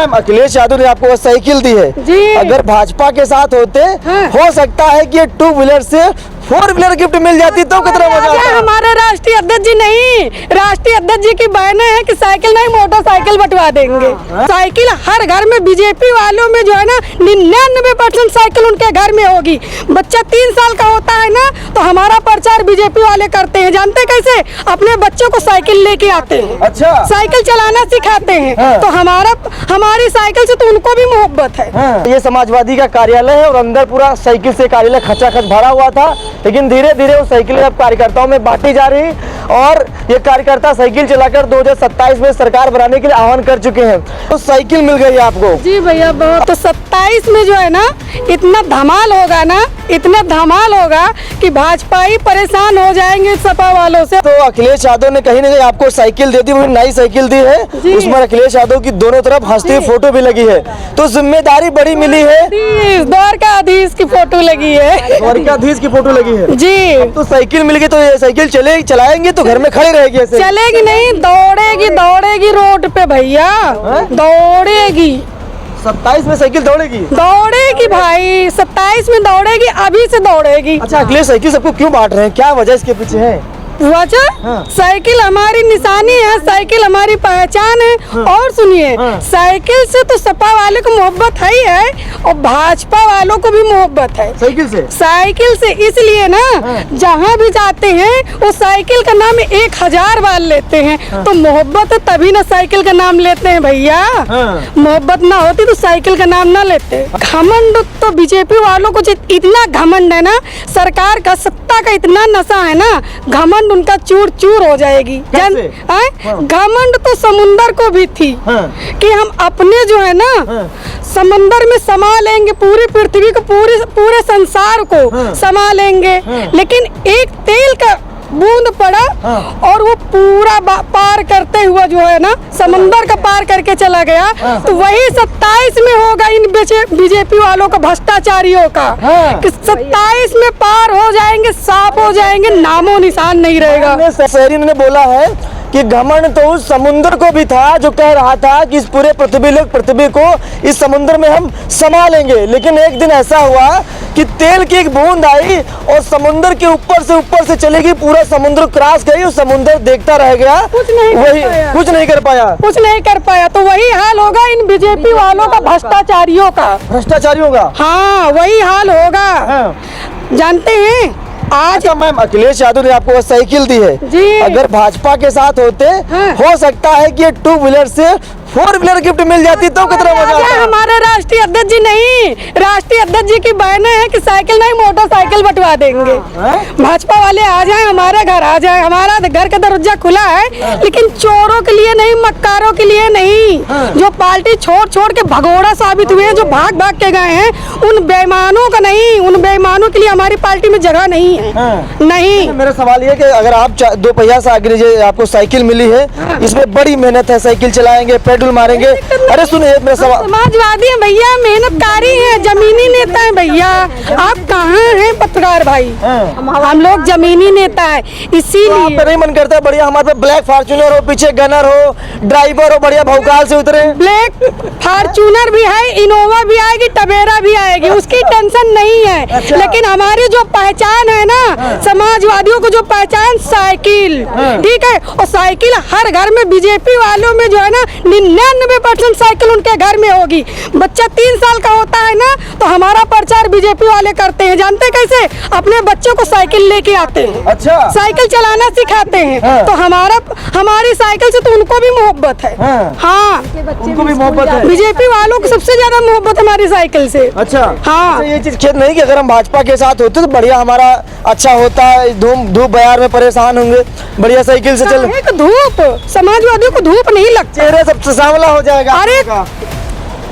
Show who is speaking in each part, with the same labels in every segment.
Speaker 1: Ma'am Akhilesh Yadav ने आपको वो साइकिल दी है
Speaker 2: जी।
Speaker 1: अगर भाजपा के साथ होते हो सकता है कि ये 2 व्हीलर से 4 व्हीलर गिफ्ट मिल जाती तो कितना मजा आता।
Speaker 2: हमारे राष्ट्रीय अध्यक्ष जी नहीं, राष्ट्रीय अध्यक्ष जी की बहनें हैं कि साइकिल नहीं मोटरसाइकिल बंटवा देंगे। साइकिल हर घर में, बीजेपी वालों में जो है ना 99% साइकिल उनके घर में होगी। बच्चा 3 साल का होता है ना तो हमारा प्रचार बीजेपी वाले करते हैं, जानते कैसे? अपने बच्चों को साइकिल लेके आते हैं,
Speaker 1: अच्छा
Speaker 2: साइकिल चलाना सिखाते हैं। तो हमारी साइकिल से तो उनको भी मोहब्बत है।
Speaker 1: ये समाजवादी का कार्यालय है और अंदर पूरा साइकिल से कार्यालय खचाखच भरा हुआ था, लेकिन धीरे धीरे वो साइकिलें अब कार्यकर्ताओं में बांटी जा रही और ये कार्यकर्ता साइकिल चलाकर 2027 में सरकार बनाने के लिए आह्वान कर चुके हैं। तो साइकिल मिल गई आपको? जी भैया बहुत। तो 27 में जो है ना इतना धमाल होगा ना, इतना धमाल होगा कि भाजपा ही परेशान हो जाएंगे सपा वालों से। तो अखिलेश यादव ने कहीं ना कहीं आपको साइकिल दे दी, वो नई साइकिल दी है, उसमें अखिलेश यादव की दोनों तरफ हंसती हुई फोटो भी लगी है, तो जिम्मेदारी बड़ी मिली है।
Speaker 2: द्वारकाधीश की फोटो लगी है,
Speaker 1: द्वारकाधीश की फोटो लगी है
Speaker 2: जी।
Speaker 1: तो साइकिल मिल गई तो ये साइकिल चलाएंगे तो घर में खड़ी रहेगी ऐसे?
Speaker 2: चलेगी नहीं, दौड़ेगी रोड पे भैया, दौड़ेगी।
Speaker 1: 27 में साइकिल
Speaker 2: दौड़ेगी भाई, 27 में दौड़ेगी, अभी से दौड़ेगी।
Speaker 1: अच्छा अखिलेश साइकिल सबको क्यों बांट रहे हैं, क्या वजह इसके पीछे है?
Speaker 2: वजह साइकिल हमारी निशानी है, साइकिल हमारी पहचान है। और सुनिए साइकिल से तो सपा वाले को मोहब्बत है ही है और भाजपा वालों को भी मोहब्बत है साइकिल से इसलिए ना जहाँ भी जाते हैं वो साइकिल का नाम 1000 बार लेते हैं। तो मोहब्बत है तभी ना साइकिल का नाम लेते हैं भैया, मोहब्बत ना होती तो साइकिल का नाम ना लेते। घमंड तो बीजेपी वालों को इतना घमंड है ना, सरकार का सत्ता का इतना नशा है ना, घमंड उनका चूर चूर हो जाएगी। घमंड तो समुंदर को भी थी कि हम अपने जो है ना समुंदर में समा लेंगे, पूरी पृथ्वी को, पूरे संसार को समा लेंगे। लेकिन एक तेल का बूंद पड़ा और वो पूरा पार करते हुआ जो है ना समंदर का पार करके चला गया। तो वही 27 में होगा इन बीजेपी वालों का, भ्रष्टाचारियों का, कि 27 में पार हो जाएंगे, साफ हो जाएंगे, नामो निशान नहीं रहेगा।
Speaker 1: शहरी ने बोला है कि घमंड तो उस समुद्र को भी था जो कह रहा था कि इस पूरे पृथ्वी को इस समुद्र में हम समा लेंगे। लेकिन एक दिन ऐसा हुआ कि तेल की एक बूंद आई और समुद्र के ऊपर से चलेगी, पूरा समुद्र क्रॉस गई और समुद्र देखता रह गया, कुछ नहीं कर पाया। तो वही हाल होगा इन बीजेपी वालों का, भ्रष्टाचारियों का। हाँ वही हाल होगा। जानते हैं आज मैम अखिलेश यादव ने आपको वो साइकिल दी है
Speaker 2: जी।
Speaker 1: अगर भाजपा के साथ होते हो सकता है कि ये 2 व्हीलर से 4 व्हीलर गिफ्ट मिल जाती तो कितना मजा आता।
Speaker 2: हमारे राष्ट्रीय अध्यक्ष जी नहीं, राष्ट्रीय अध्यक्ष जी की बहनें हैं कि साइकिल नहीं मोटरसाइकिल बंटवा देंगे। भाजपा वाले आ जाए, हमारे घर आ जाए, हमारा घर का दरवाजा खुला है, लेकिन चोरों के लिए नहीं, मक्कारों के लिए नहीं। जो पार्टी छोड़ के भगोड़ा साबित हुए हैं, जो भाग के गए हैं, उन बेईमानों का नहीं, उन बेईमानों के लिए हमारी पार्टी में जगह नहीं है। नहीं,
Speaker 1: मेरा सवाल ये कि अगर आप 2 पहिया से आगे आपको साइकिल मिली है, इसमें बड़ी मेहनत है, साइकिल चलाएंगे, पेट्रोल मारेंगे। अरे सुनिए मेरा सवाल,
Speaker 2: समाजवादी है भैया, मेहनतकारी है, जमीनी नेता है भैया। आप कहाँ हैं पत्रकार भाई? हम लोग जमीनी नेता है, इसीलिए
Speaker 1: नहीं मन करता बढ़िया हमारे पास ब्लैक फॉर्च्यूनर हो, पीछे गनर हो, ड्राइवर हो, बढ़िया भौकाल से उतरे।
Speaker 2: ब्लैक फॉर्च्यूनर भी है, इनोवा भी आएगी, टवेरा भी आएगी, उसकी टेंशन नहीं है।
Speaker 1: अच्छा।
Speaker 2: लेकिन हमारी जो पहचान है ना, समाजवादियों को जो पहचान, साइकिल, ठीक है। और साइकिल हर घर में, बीजेपी वालों में जो है ना 99% साइकिल उनके घर में होगी। बच्चा 3 साल का होता है ना तो हमारा प्रचार बीजेपी वाले करते हैं, जानते कैसे? अपने बच्चों को साइकिल लेके आते हैं,
Speaker 1: अच्छा
Speaker 2: साइकिल चलाना सिखाते हैं। तो हमारी साइकिल से तो उनको भी मोहब्बत है। हाँ
Speaker 1: उनको भी मोहब्बत है,
Speaker 2: बीजेपी वालों को सबसे ज्यादा मोहब्बत हमारी साइकिल से।
Speaker 1: अच्छा
Speaker 2: हाँ
Speaker 1: ये चीज खेद नहीं कि अगर हम भाजपा के साथ होते तो बढ़िया हमारा अच्छा होता है, धूप बयार में परेशान होंगे, बढ़िया साइकिल से चल।
Speaker 2: धूप समाजवादियों को धूप नहीं लगती,
Speaker 1: चेहरे सबसे सांवला हो जाएगा।
Speaker 2: अरे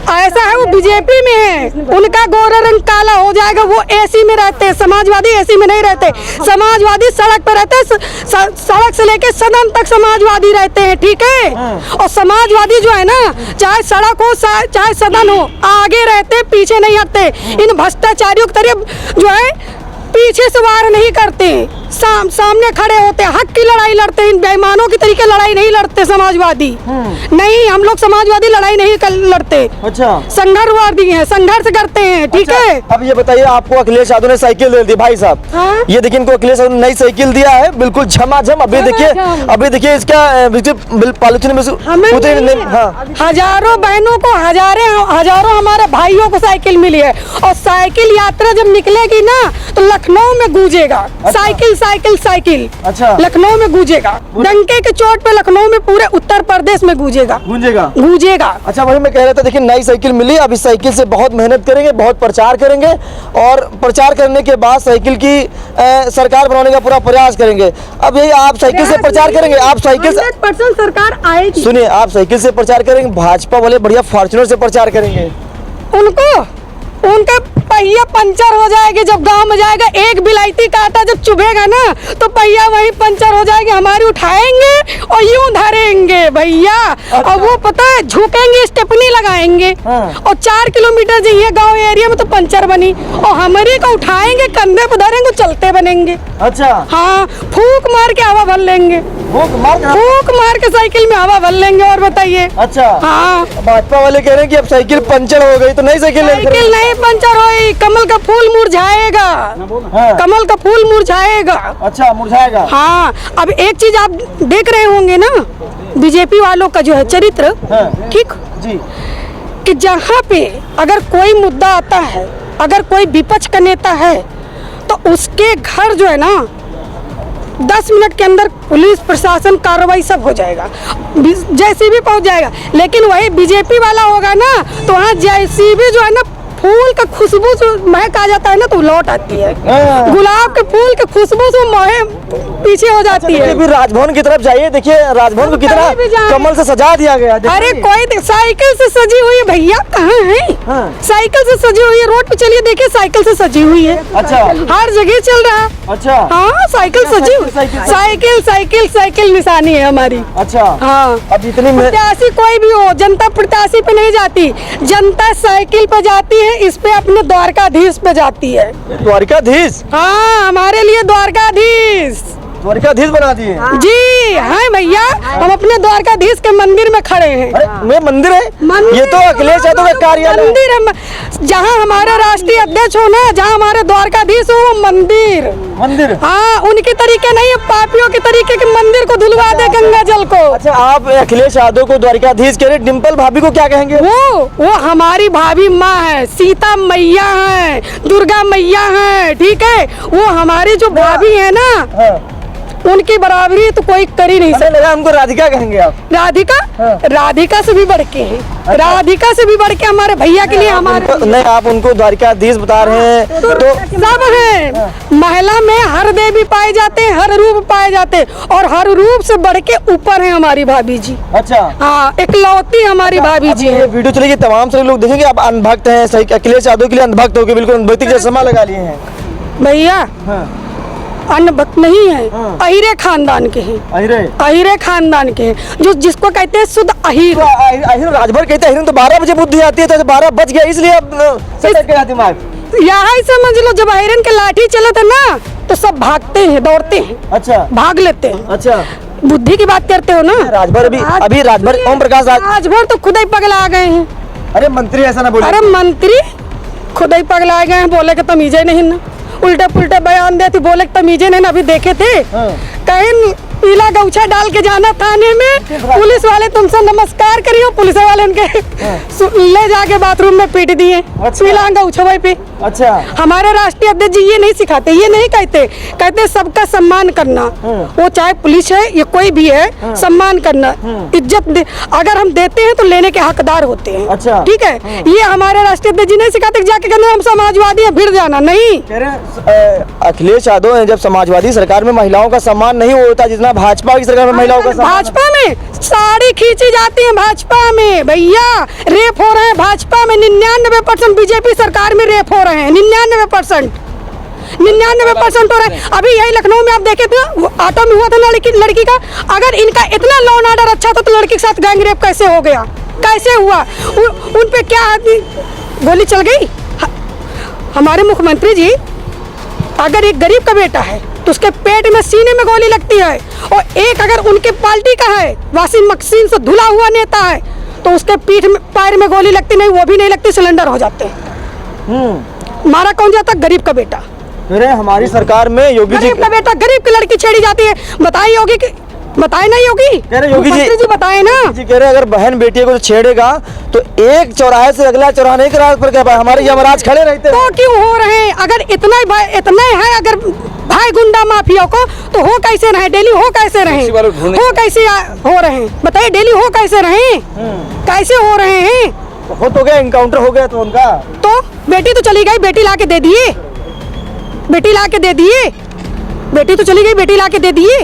Speaker 2: ऐसा है, वो बीजेपी में है, उनका गोरा रंग काला हो जाएगा। वो एसी में रहते हैं, समाजवादी एसी में नहीं रहते। समाजवादी सड़क पर रहते हैं, सड़क से लेके सदन तक समाजवादी रहते हैं, ठीक है। और समाजवादी जो है ना, चाहे सड़क हो चाहे सदन हो, आगे रहते, पीछे नहीं हटते। इन भ्रष्टाचारियों की तरह जो है पीछे से वार नहीं करते, सामने खड़े होते हैं, हक की लड़ाई लड़ते हैं, बेईमानों की तरीके लड़ाई नहीं लड़ते समाजवादी। नहीं, हम लोग समाजवादी लड़ाई नहीं लड़ते।
Speaker 1: अच्छा,
Speaker 2: संघर्षवादी हैं, संघर्ष करते हैं। ठीक है,
Speaker 1: अब ये बताइए, आपको अखिलेश यादव ने साइकिल दे दी भाई साहब।
Speaker 2: हाँ?
Speaker 1: ये देखिए, इनको अखिलेश यादव ने नई साइकिल दिया है, बिल्कुल झमाझम। अभी देखिए इसका पॉलिथीन में उतरी नहीं। हाँ,
Speaker 2: हजारों बहनों को, हजारों हमारे भाइयों को साइकिल मिली है। और साइकिल यात्रा जब निकलेगी ना तो लखनऊ में गूंजेगा। Cycle cycle cycle.
Speaker 1: अच्छा,
Speaker 2: लखनऊ में गूंजेगा, डंके के चोट पे लखनऊ में, पूरे उत्तर प्रदेश में गूंजेगा।
Speaker 1: अच्छा, वही मैं कह रहा था, देखिए नई साइकिल मिली, अब इस साइकिल से बहुत मेहनत करेंगे, बहुत प्रचार करेंगे, और प्रचार करने के बाद साइकिल की सरकार बनाने का पूरा प्रयास करेंगे। अब यही आप साइकिल से प्रचार करेंगे, आप साइकिल से
Speaker 2: 100% सरकार आएगी।
Speaker 1: सुनिए, आप साइकिल से प्रचार करेंगे, भाजपा वाले बढ़िया फॉर्च्यूनर से प्रचार करेंगे।
Speaker 2: उनका पहिया पंचर हो जाएगी जब गांव में जाएगा। एक बिलायती कांटा जब चुभेगा ना तो पहिया वहीं पंचर हो जाएगी। हमारी उठाएंगे और यूं धरेंगे भैया। और वो पता है, झुकेंगे, स्टेपनी लगाएंगे। और 4 किलोमीटर जाइए गांव एरिया में तो पंचर बनी, और हमारी को उठाएंगे, कंधे पे धरेंगे, चलते बनेंगे।
Speaker 1: अच्छा,
Speaker 2: हाँ, फूक मार के हवा भर लेंगे, फूक मार के साइकिल में हवा भर लेंगे। और बताइए।
Speaker 1: अच्छा,
Speaker 2: हाँ,
Speaker 1: भाजपा वाले कह रहे हैं कि अब साइकिल पंचर हो गई तो नई साइकिल
Speaker 2: नहीं पंचर होई, कमल का फूल मुरझाएगा।
Speaker 1: हाँ।
Speaker 2: कमल का फूल मुरझाएगा।
Speaker 1: अच्छा, मुरझाएगा।
Speaker 2: हाँ, अब एक चीज आप देख रहे होंगे ना, बीजेपी वालों का जो है चरित्र।
Speaker 1: हाँ।
Speaker 2: ठीक
Speaker 1: जी,
Speaker 2: कि जहाँ पे अगर कोई मुद्दा आता है, अगर कोई विपक्ष का नेता है, तो उसके घर जो है ना 10 मिनट के अंदर पुलिस प्रशासन कार्रवाई सब हो जाएगा, जेसीबी पहुंच जाएगा। लेकिन वही बीजेपी वाला होगा ना तो वहाँ जेसीबी जो है ना, फूल का खुशबू से महक आ जाता है ना तो लौट आती है। गुलाब के फूल के खुशबू से महक पीछे हो जाती है।
Speaker 1: फिर राजभवन की तरफ जाइए, देखिए राजभवन को कितना कमल से सजा दिया गया।
Speaker 2: अरे कोई साइकिल से सजी हुई है भैया, कहाँ है?
Speaker 1: हाँ।
Speaker 2: साइकिल से सजी हुई है, रोड पे चलिए देखिए, साइकिल से सजी हुई है।
Speaker 1: अच्छा,
Speaker 2: हर जगह चल रहा है।
Speaker 1: अच्छा,
Speaker 2: हाँ, साइकिल सजी हुई, साइकिल साइकिल साइकिल निशानी है हमारी।
Speaker 1: अच्छा,
Speaker 2: हाँ,
Speaker 1: अब इतनी
Speaker 2: प्रत्याशी कोई भी हो, जनता प्रत्याशी पे नहीं जाती, जनता साइकिल पे जाती है। इस पे अपने द्वारकाधीश पे जाती है।
Speaker 1: द्वारकाधीश?
Speaker 2: हाँ, हमारे लिए द्वारकाधीश
Speaker 1: बना दिए।
Speaker 2: जी हाँ भैया, हम अपने द्वारकाधीश के मंदिर में खड़े हैं।
Speaker 1: अरे मंदिर है? ये तो अखिलेश यादव का कार्यालय
Speaker 2: मंदिर है। जहाँ हमारे राष्ट्रीय अध्यक्ष हो ना, जहाँ हमारे द्वारकाधीश हो, वो मंदिर। हाँ, उनके तरीके नहीं है, पापियों के तरीके के मंदिर को धुलवा दे गंगा जल को।
Speaker 1: अच्छा, आप अखिलेश यादव को द्वारकाधीश कह रहे, डिम्पल भाभी को क्या कहेंगे?
Speaker 2: वो हमारी भाभी माँ है, सीता मैया है, दुर्गा मैया है। ठीक है, वो हमारी जो भाभी है ना, उनकी बराबरी तो कोई कर ही नहीं सकता।
Speaker 1: लगा हमको राधिका कहेंगे आप?
Speaker 2: राधिका? हाँ। राधिका से भी बढ़ के है। अच्छा। राधिका से भी बढ़ के हमारे भैया के लिए हमारे
Speaker 1: नहीं, आप उनको द्वारकाधीश बता रहे हैं तो
Speaker 2: सब है। हाँ। महिला में हर देवी पाए जाते हैं, हर रूप पाए जाते हैं, और हर रूप से बढ़ के ऊपर है हमारी भाभी जी।
Speaker 1: अच्छा, हाँ,
Speaker 2: इकलौती हमारी भाभी जी है।
Speaker 1: वीडियो चलेगी, तमाम सारे लोग देखेंगे आप अंधभक्त हैं, सही अखिलेश यादव के लिए अंधभक्त हो गए, बिल्कुल अंधभक्ति का चश्मा लगा लिए हैं
Speaker 2: भैया। अन्नभक्त नहीं है, अहिरे खानदान के हैं। अहिरे खानदान के हैं, जो जिसको कहते हैं शुद्ध अहिर।
Speaker 1: राजभर कहते हैं तो 12 बजे बुद्धि आती है, तो 12 बज गया इसलिए अब दिमाग
Speaker 2: यहाँ समझ लो। जब अहिरन के लाठी चले थे ना तो सब भागते हैं, दौड़ते हैं।
Speaker 1: अच्छा,
Speaker 2: भाग लेते हैं।
Speaker 1: अच्छा,
Speaker 2: बुद्धि की बात करते हो ना।
Speaker 1: राजभर अभी राजभर ओम प्रकाश
Speaker 2: राजभर तो खुद ही पगला गए हैं।
Speaker 1: अरे मंत्री ऐसा ना बोले।
Speaker 2: अरे मंत्री खुद ही पगला गए हैं, बोले के तमीजे नहीं ना, उल्टे पुल्टे बयान देती, बोले तमीजे नहीं ना। अभी देखे थे कहीं पीला गौछा डाल के जाना थाने में, पुलिस वाले तुमसे नमस्कार करियो, पुलिस वाले उनके ले जाके बाथरूम में पीट दिए।
Speaker 1: अच्छा।
Speaker 2: पीला गौछा पे। अच्छा, हमारे राष्ट्रीय अध्यक्ष जी ये नहीं सिखाते, ये नहीं कहते सबका सम्मान करना, वो चाहे पुलिस है या कोई भी है, सम्मान करना, इज्जत दे। अगर हम देते हैं तो लेने के हकदार होते हैं। अच्छा, ठीक है, ये हमारे राष्ट्रीय अध्यक्ष जी नहीं सिखाते जाके कहना हम समाजवादी हैं, भिड़ जाना नहीं।
Speaker 1: अखिलेश यादव ने जब समाजवादी सरकार में महिलाओं का सम्मान नहीं होता जितना भाजपा की सरकार में महिलाओं का सम्मान।
Speaker 2: भाजपा में साड़ी खींची जाती है, भाजपा में भैया रेप हो रहे हैं, भाजपा में 99% बीजेपी सरकार में रेप हो रहे हैं, 99% हो रहा है। अभी यही लखनऊ में आप देखे थे, ऑटो में हुआ था लड़की का। अगर इनका इतना लॉ एंड ऑर्डर अच्छा था तो लड़की के साथ गैंग रेप कैसे हो गया, कैसे हुआ? उन पे क्या गोली चल गई? हमारे मुख्यमंत्री जी, अगर एक गरीब का बेटा है तो उसके पेट में सीने में गोली लगती है। और एक अगर उनके पार्टी का है, वॉशिंग मशीन से धुला हुआ नेता है, तो उसके पीठ में पैर में गोली लगती नहीं, वो भी नहीं लगती, सिलेंडर हो जाते हैं। मारा कौन जाता? गरीब का बेटा।
Speaker 1: अरे हमारी सरकार में योगी जी
Speaker 2: गरीब का बेटा, गरीब की लड़की छेड़ी जाती है। बताइए योगी की, बताए ना योगी,
Speaker 1: कह रहे योगी
Speaker 2: जी बताए ना
Speaker 1: जी, कह रहे अगर बहन बेटी को छेड़ेगा तो एक चौराहे से अगला चौराहा नहीं करा पर क्या हमारे यमराज खड़े रहते हैं।
Speaker 2: तो क्यों हो रहे हैं? अगर इतना है अगर भाई गुंडा माफिया को, तो हो कैसे रहे? डेली हो कैसे रहे? हो कैसे हो रहे हैं? बताइए, डेली हो कैसे रहे? कैसे हो रहे हैं?
Speaker 1: हो तो गया, इनकाउंटर हो गया तो उनका।
Speaker 2: तो बेटी तो चली गई, बेटी ला के दे दिए, बेटी ला के दे दिए, बेटी तो चली गई, बेटी ला के दे दिए।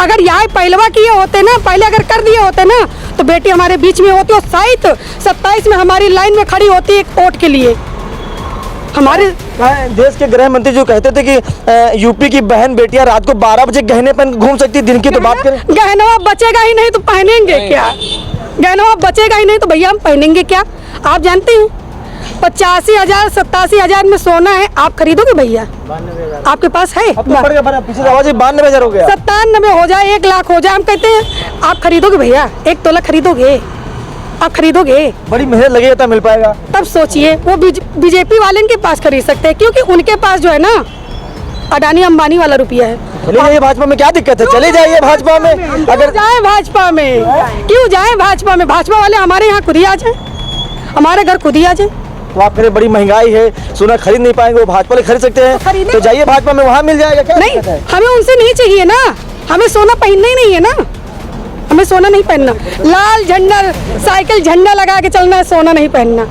Speaker 2: अगर यहाँ पहलवा किए होते ना, पहले अगर कर दिए होते ना, तो बेटी हमारे बीच में होती और शायद 27 में हमारी लाइन में खड़ी होती एक वोट के लिए। हमारे
Speaker 1: देश के गृह मंत्री जो कहते थे कि यूपी की बहन बेटियां रात को 12 बजे गहने पहन घूम सकती, दिन की तो बात करें।
Speaker 2: गहनवा बचेगा ही नहीं तो पहनेंगे क्या? गहनवा बचेगा ही नहीं तो भैया हम पहनेंगे क्या? आप जानते हैं 85,000 87,000 में सोना है, आप खरीदोगे भैया? आपके पास है?
Speaker 1: अब तो बढ़ गया, पीछे से आवाज 92,000 हो गया।
Speaker 2: 97 हो जाए, 1 लाख हो जाए, हम कहते हैं आप खरीदोगे भैया? 1 तोला खरीदोगे? आप खरीदोगे?
Speaker 1: बड़ी मेहनत लगेगा तब मिल पाएगा।
Speaker 2: तब सोचिए, वो बीजेपी वाले के पास खरीद सकते हैं, क्योंकि उनके पास जो है ना अडानी अंबानी वाला रुपया है।
Speaker 1: चले जाइए भाजपा में, क्या दिक्कत है? चले जाइए भाजपा में।
Speaker 2: अगर जाए भाजपा में, क्यों जाए भाजपा में? भाजपा वाले हमारे यहाँ खुद ही आ जाए, हमारे घर खुद ही आ जाए।
Speaker 1: तो आप कह बड़ी महंगाई है, सोना खरीद नहीं पाएंगे, वो भाजपा खरीद सकते हैं, तो जाइए भाजपा में, वहाँ मिल जाएगा। क्या
Speaker 2: नहीं, हमें उनसे नहीं चाहिए ना, हमें सोना पहनना ही नहीं है ना, हमें सोना नहीं पहनना। लाल झंडा, साइकिल झंडा लगा के चलना है, सोना नहीं पहनना।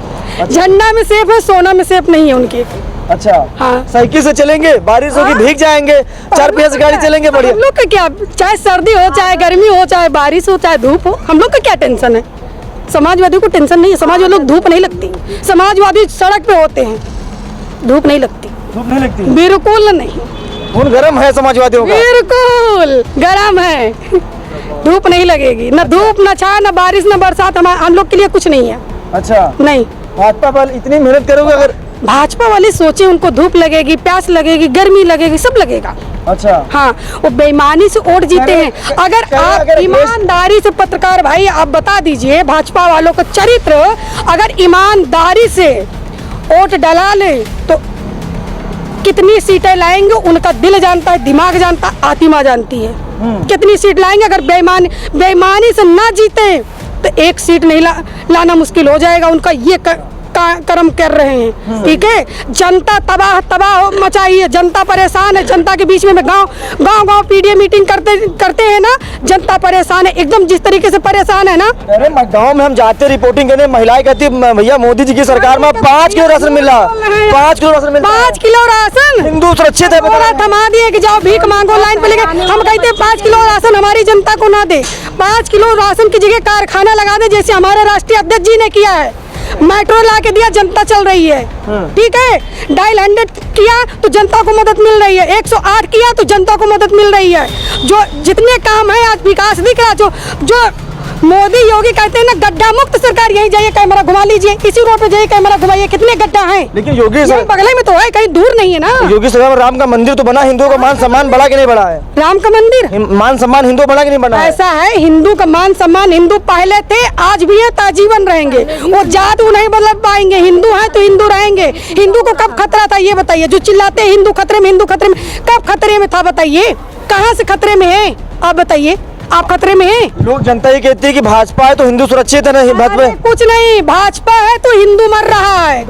Speaker 2: झंडा में सेफ है, सोना में सेफ नहीं है उनकी।
Speaker 1: अच्छा,
Speaker 2: हाँ,
Speaker 1: साइकिल से चलेंगे, बारिश होगी भीग जाएंगे, 4 पहिया से गाड़ी चलेंगे, बढ़िया।
Speaker 2: हम लोग का क्या, चाहे सर्दी हो, चाहे गर्मी हो, चाहे बारिश हो, चाहे धूप हो, हम लोग का क्या टेंशन है? समाजवादी को टेंशन नहीं है, समाजवादी लोग धूप नहीं लगती, समाजवादी सड़क पे होते हैं, धूप नहीं लगती।
Speaker 1: धूप नहीं लगती?
Speaker 2: बिल्कुल नहीं।
Speaker 1: खून गरम है समाजवादियों का?
Speaker 2: बिल्कुल गरम है, धूप नहीं लगेगी, न धूप न छाया न बारिश न बरसात, हम लोग के लिए कुछ नहीं है।
Speaker 1: अच्छा,
Speaker 2: नहीं।
Speaker 1: भाजपा वाले इतनी मेहनत करोगे? अगर
Speaker 2: भाजपा वाले सोचे, उनको धूप लगेगी, प्यास लगेगी, गर्मी लगेगी, सब लगेगा।
Speaker 1: अच्छा,
Speaker 2: हाँ, वो बेईमानी से वोट जीते हैं। अगर आप ईमानदारी से, पत्रकार भाई आप बता दीजिए, भाजपा वालों का चरित्र अगर ईमानदारी से वोट डला ले तो कितनी सीटें लाएंगे, उनका दिल जानता है, दिमाग जानता है, आत्मा जानती है कितनी सीट लाएंगे। अगर बेईमानी से ना जीते तो 1 सीट नहीं लाना मुश्किल हो जाएगा उनका। ये कर्म कर रहे हैं, ठीक है। जनता तबाह मचाई है, जनता परेशान है, जनता के बीच में गांव पीडीए मीटिंग करते हैं ना, जनता परेशान है एकदम, जिस तरीके से परेशाान है ना।
Speaker 1: अरे गाँव में हम जाते रिपोर्टिंग करने, महिलाएं कहती भैया मोदी जी की सरकार में 5 किलो राशन मिल रहा, 5 किलो राशन मिल रहा।
Speaker 2: 5 किलो राशन
Speaker 1: हिंदू सुरक्षित है,
Speaker 2: थमा दिए कि जाओ भीख मांगो, लाइन पे लेके। हम कहते हैं 5 किलो राशन हमारी जनता को ना दे, 5 किलो राशन की जगह कारखाना लगा दे, जैसे हमारे राष्ट्रीय अध्यक्ष जी ने किया है। मेट्रो ला के दिया, जनता चल रही है, ठीक है। डायल 100 किया तो जनता को मदद मिल रही है, 108 किया तो जनता को मदद मिल रही है। जो जितने काम है आज विकास दिख रहा, जो मोदी योगी कहते हैं ना गड्ढा मुक्त सरकार, यहीं जाइए कैमरा घुमा लीजिए, इसी रोड पे जाइए कैमरा घुमाइए, कितने गड्ढा हैं।
Speaker 1: लेकिन योगी
Speaker 2: बगल में तो है, कहीं दूर नहीं है ना।
Speaker 1: योगी सरकार में राम का मंदिर तो बना, हिंदुओं का मान सम्मान बढ़ा कि नहीं बढ़ा है?
Speaker 2: राम का मंदिर
Speaker 1: मान सम्मान हिंदू बढ़ा कि नहीं बढ़ा?
Speaker 2: ऐसा है, हिंदू का मान सम्मान हिंदू पहले थे, आज भी है, ताजीवन रहेंगे। वो जात वो नहीं बदल पाएंगे, हिंदू है तो हिंदू रहेंगे। हिंदू को कब खतरा था ये बताइए? जो चिल्लाते हैं हिंदू खतरे में, हिंदू खतरे में, कब खतरे में था बताइए? कहाँ से खतरे में है आप बताइए? आप खतरे में हैं?
Speaker 1: लोग जनता ये कहती है कि भाजपा है तो हिंदू सुरक्षित है, नहीं भाजपा
Speaker 2: कुछ नहीं, भाजपा है तो हिंदू मर रहा है,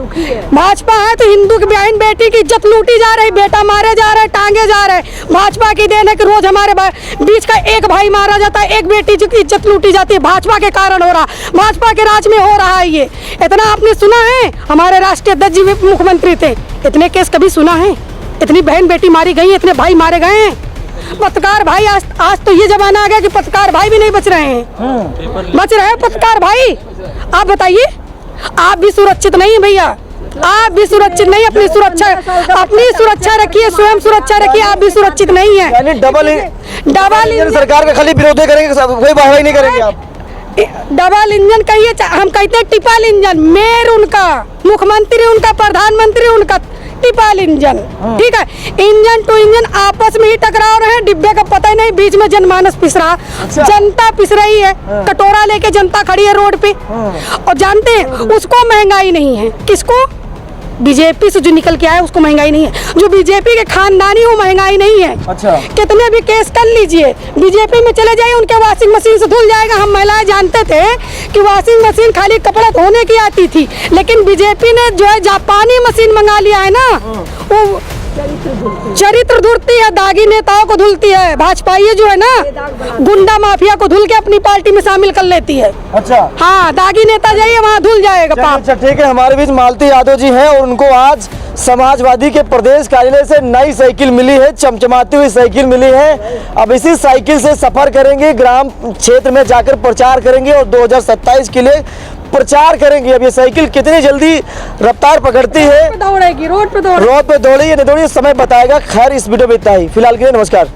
Speaker 2: भाजपा है तो हिंदू की बहन बेटी की इज्जत लूटी जा रही, बेटा मारे जा रहे, टांगे जा रहे। भाजपा की देन है कि रोज हमारे बीच का एक भाई मारा जाता है, एक बेटी की इज्जत लूटी जाती है, भाजपा के कारण हो रहा, भाजपा के राज में हो रहा है ये। इतना आपने सुना है? हमारे राष्ट्रीय अध्यक्ष जी मुख्यमंत्री थे, इतने केस कभी सुना है? इतनी बहन बेटी मारी गई, इतने भाई मारे गए हैं। पत्रकार भाई आज तो ये जमाना आ गया कि पत्रकार भाई भी नहीं बच रहे हैं, बच रहे हैं पत्रकार भाई। आप बताइए, आप भी सुरक्षित नहीं है भैया, आप भी सुरक्षित नहीं, अपनी सुरक्षा रखिए, स्वयं सुरक्षा रखिए, आप भी सुरक्षित नहीं है।
Speaker 1: डबल इंजन सरकार का खाली विरोध करेंगे, कोई वाहवाही नहीं करेंगे आप?
Speaker 2: डबल इंजन कहिए, हम कहते हैं ट्रिपल इंजन। मेयर उनका, मुख्यमंत्री उनका, प्रधानमंत्री उनका, मल्टीपल इंजन, ठीक है, इंजन टू इंजन आपस में ही टकरा रहे हैं, डिब्बे का पता ही नहीं, बीच में जनमानस पिस रहा, जनता पिस रही है, कटोरा लेके जनता खड़ी है रोड पे। और जानते हैं उसको महंगाई नहीं है, किसको? बीजेपी से जो निकल के आया उसको महंगाई नहीं है, जो बीजेपी के खानदानी वो महंगाई नहीं है।
Speaker 1: अच्छा,
Speaker 2: कितने भी केस कर लीजिए, बीजेपी में चले जाइए, उनके वॉशिंग मशीन से धुल जाएगा। हम महिलाएं जानते थे कि वॉशिंग मशीन खाली कपड़ा धोने की आती थी, लेकिन बीजेपी ने जो है जापानी मशीन मंगा लिया है ना, वो चरित्र धुलती है, दागी नेताओं को धुलती है। भाजपा ये जो है ना गुंडा माफिया को धुल के अपनी पार्टी में शामिल कर लेती है।
Speaker 1: अच्छा,
Speaker 2: हाँ, दागी नेता जाइए वहाँ धुल जाएगा पाप।
Speaker 1: अच्छा ठीक है, हमारे बीच मालती यादव जी हैं और उनको आज समाजवादी के प्रदेश कार्यालय से नई साइकिल मिली है, चमचमाती हुई साइकिल मिली है। अब इसी साइकिल से सफर करेंगे, ग्राम क्षेत्र में जाकर प्रचार करेंगे और 2027 के लिए प्रचार करेंगे। अब ये साइकिल कितनी जल्दी रफ्तार पकड़ती है,
Speaker 2: दौड़ेगी रोड पे,
Speaker 1: रोड पे दौड़ी या नहीं दौड़ी समय बताएगा। खैर इस वीडियो में इतना ही, फिलहाल के लिए नमस्कार।